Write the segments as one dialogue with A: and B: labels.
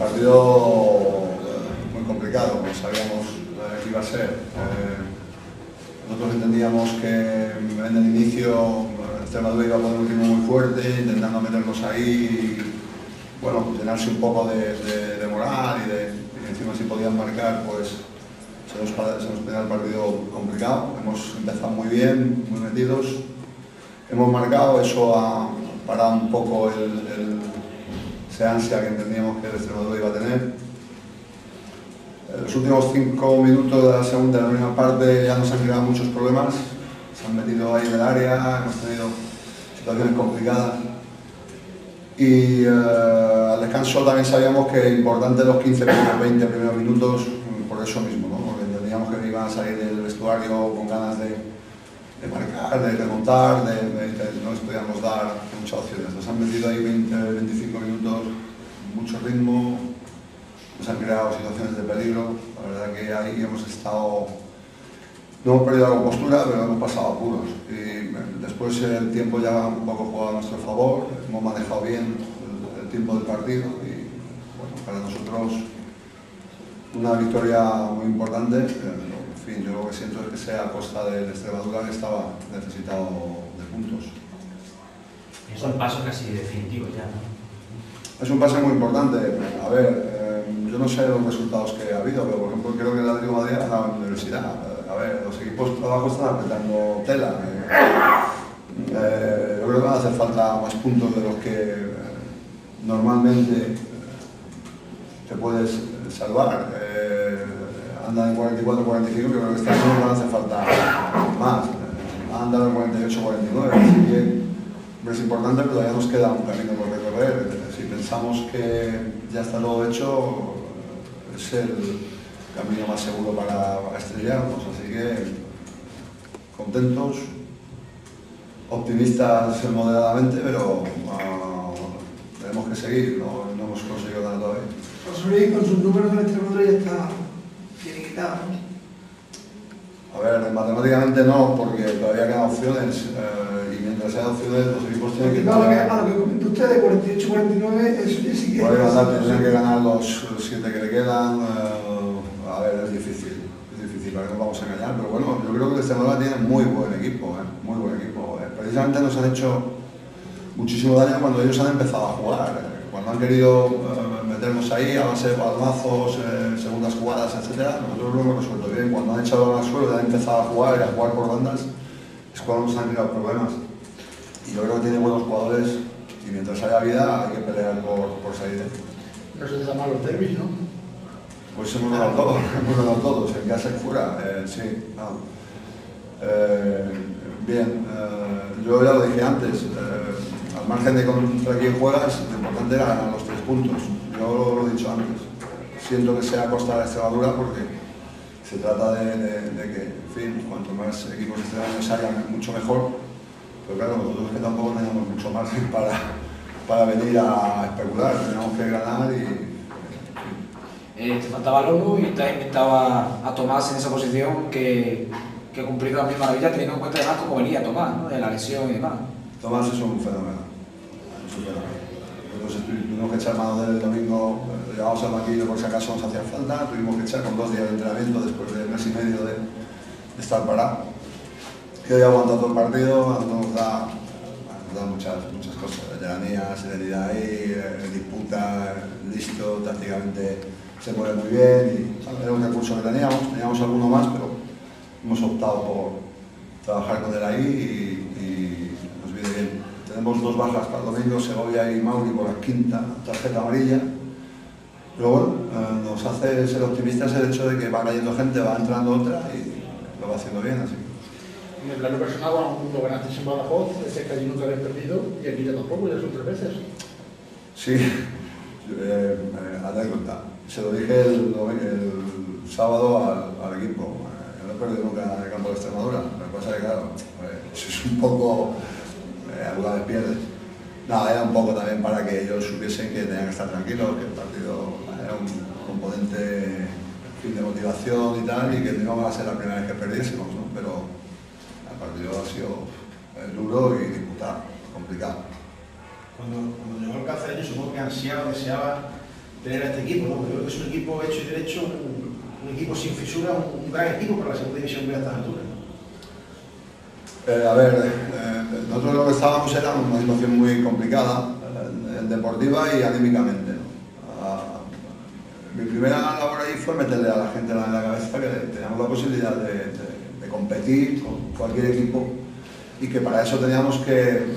A: partido muy complicado, como sabíamos que iba a ser. Nosotros entendíamos que en el inicio Extremadura iba a poner un ritmo muy fuerte, intentando meternos ahí y bueno, llenarse un poco de moral y encima si podían marcar, pues se nos ponía el partido complicado. Hemos empezado muy bien, muy metidos, hemos marcado, eso ha parado un poco esa ansia que entendíamos que el Extremadura iba a tener. Los últimos 5 minutos de la primera parte ya nos han creado muchos problemas, se han metido ahí en el área, hemos tenido situaciones complicadas y al descanso también sabíamos que importante los 20 primeros minutos por eso mismo, ¿no? Porque entendíamos que iban a salir del vestuario con ganas de marcar, de remontar, no les podíamos dar muchas opciones. Nos han metido ahí 20-25 minutos, mucho ritmo, nos han creado situaciones de peligro. La verdad que ahí hemos estado, no hemos perdido la compostura, pero hemos pasado apuros. Y después el tiempo ya un poco jugado a nuestro favor, hemos manejado bien el tiempo del partido y bueno, para nosotros una victoria muy importante. En fin, yo lo que siento es que sea a costa del Extremadura, que estaba necesitado de puntos.
B: Es un paso casi definitivo ya, ¿no?
A: Es un pase muy importante. A ver, yo no sé los resultados que ha habido, pero por ejemplo creo que el Atlético de Madrid ha ganado en la universidad. A ver, los equipos abajo están apretando tela. Yo creo que van a hacer falta más puntos de los que normalmente te puedes salvar. Andan en 44-45, yo creo que este año van a hacer falta más. Andan en 48-49, así que es importante, pero todavía nos queda un camino por recorrer. Si pensamos que ya está todo hecho, es el camino más seguro para estrellarnos, así que contentos, optimistas moderadamente, pero tenemos que seguir, no hemos conseguido nada todavía.
C: José Luis, con sus números del Extremadura ya está finiquitado, ¿no?
A: A ver, matemáticamente no, porque todavía quedan opciones y mientras haya opciones los equipos tienen que...
C: A lo que comenta usted de 48-49, eso ya sí que...
A: Tendrían que ganar los 7 que le quedan. A ver, es difícil, para que no vamos a engañar, pero bueno, yo creo que el Extremadura tiene muy buen equipo, muy buen equipo. Precisamente nos han hecho muchísimo daño cuando ellos han empezado a jugar, cuando han querido meternos ahí a base de balonazos, segundas jugadas, etc. Nosotros lo hemos resuelto bien. Cuando han echado al suelo y han empezado a jugar y a jugar por bandas, es cuando nos han creado problemas. Y yo creo que tiene buenos jugadores y mientras haya vida hay que pelear por salir.
D: No se llaman los derbis, ¿no?
A: Pues hemos ganado todos, en casa y fuera, sí. No. Bien, yo ya lo dije antes, al margen de contra quién juegas, lo importante era ganar los 3 puntos. Yo lo he dicho antes, siento que sea a costa de Extremadura porque se trata de que, en fin, cuanto más equipos extremeños hayan, mucho mejor. Pero claro, nosotros que tampoco tenemos mucho margen para venir a especular, tenemos que ganar y...
E: Te faltaba el ONU y te has invitado a Tomás en esa posición que ha cumplido las mismas maravillas, teniendo en cuenta además cómo venía Tomás, ¿no? De la lesión y demás.
A: Tomás es un fenómeno. Entonces tuvimos que echar mano del domingo, llevamos al banquillo por si acaso nos hacía falta, tuvimos que echar con 2 días de entrenamiento después de mes y medio de estar parado. Y hoy aguanta todo el partido, nos da muchas cosas, veteranía, serenidad ahí, disputa, listo, tácticamente se mueve muy bien y era un recurso que teníamos alguno más, pero hemos optado por trabajar con él ahí y nos viene bien. Tenemos 2 bajas para el domingo, Segovia y Mauri por la 5ª tarjeta amarilla. Pero bueno, nos hace ser optimistas el hecho de que va cayendo gente, va entrando otra y lo va haciendo bien así.
D: En el plano personal, cuando ganaste en Badajoz, ese que allí nunca habéis perdido y aquí ya tampoco, ya son 3 veces.
A: Sí, anécdota. Se lo dije el sábado al equipo. No he perdido nunca en el campo de Extremadura. Lo que pasa es que, claro, es un poco... alguna vez pierdes. Nada, era un poco también para que ellos supiesen que tenían que estar tranquilos, que el partido era un componente de motivación y tal, y que no iba a ser la primera vez que perdiésemos, ¿no? Pero el partido ha sido duro y disputado, complicado.
F: Cuando llegó el cacereño, supongo que ansiaba, deseaba tener a este equipo, ¿no? Creo que es un equipo hecho y derecho, un equipo sin fisura, un gran equipo para la segunda división B a estas alturas.
A: Nosotros lo que estábamos era en una situación muy complicada, deportiva y anímicamente, ¿no? Mi primera labor ahí fue meterle a la gente en la cabeza que teníamos la posibilidad de competir con cualquier equipo y que para eso teníamos que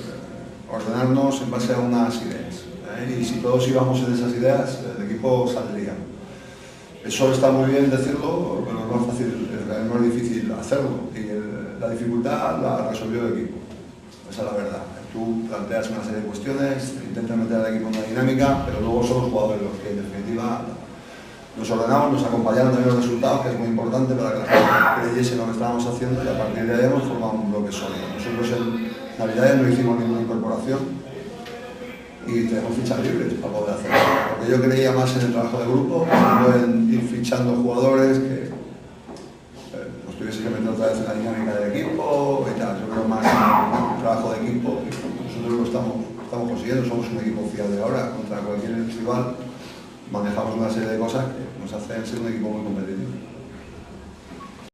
A: ordenarnos en base a unas ideas, ¿eh? Y si todos íbamos en esas ideas, el equipo saldría. Eso está muy bien decirlo, pero no es fácil, no es difícil hacerlo. Y la dificultad la resolvió el equipo. Esa es la verdad. Tú planteas una serie de cuestiones, intentas meter al equipo en una dinámica, pero luego son los jugadores los que en definitiva nos ordenamos, nos acompañaron también los resultados, que es muy importante para que la gente creyese lo que estábamos haciendo, y a partir de ahí hemos formado un bloque sólido. Nosotros en Navidades no hicimos ninguna incorporación y tenemos fichas libres para poder hacerlo, porque yo creía más en el trabajo de grupo, no en ir fichando jugadores que nos tuviese que meter otra vez en la dinámica del equipo y tal. Yo creo más en el trabajo de equipo, que nosotros lo estamos consiguiendo, somos un equipo fiable ahora contra cualquier rival, manejamos una serie de cosas que nos hacen ser un equipo muy competitivo.